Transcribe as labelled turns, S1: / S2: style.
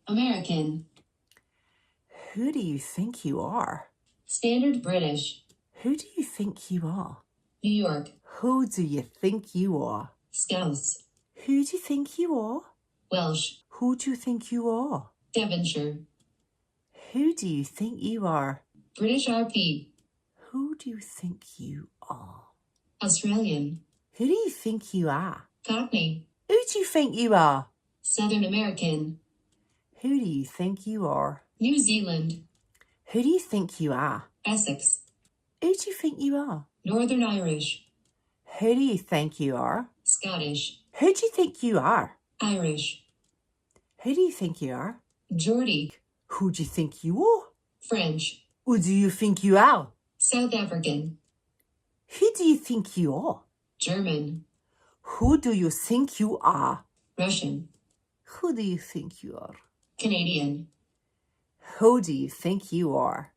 S1: American.
S2: Who do you think you are?
S1: Standard British.
S2: Who do you think you are?
S1: New York.
S2: Who do you think you are?
S1: Scouse.
S2: Who do you think you are?
S1: Welsh.
S2: Who do you think you are?
S1: Devonshire.
S2: Who do you think you are?
S1: British RP.
S2: Who do you think you are?
S1: Australian.
S2: Who do you think you are?
S1: Cockney.
S2: Who do you think you are?
S1: Southern American.
S2: Who do you think you are?
S1: New Zealand.
S2: Who do you think you are?
S1: Essex.
S2: Who do you think you are?
S1: Northern Irish.
S2: Who do you think you are?
S1: Scottish.
S2: Who do you think you are?
S1: Irish.
S2: Who do you think you are?
S1: Geordie.
S2: Who do you think you are?
S1: French.
S2: Who do you think you are?
S1: South African.
S2: Who do you think you are?
S1: German.
S2: Who do you think you are?
S1: Russian.
S2: Who do you think you are?
S1: Canadian.
S2: Who do you think you are?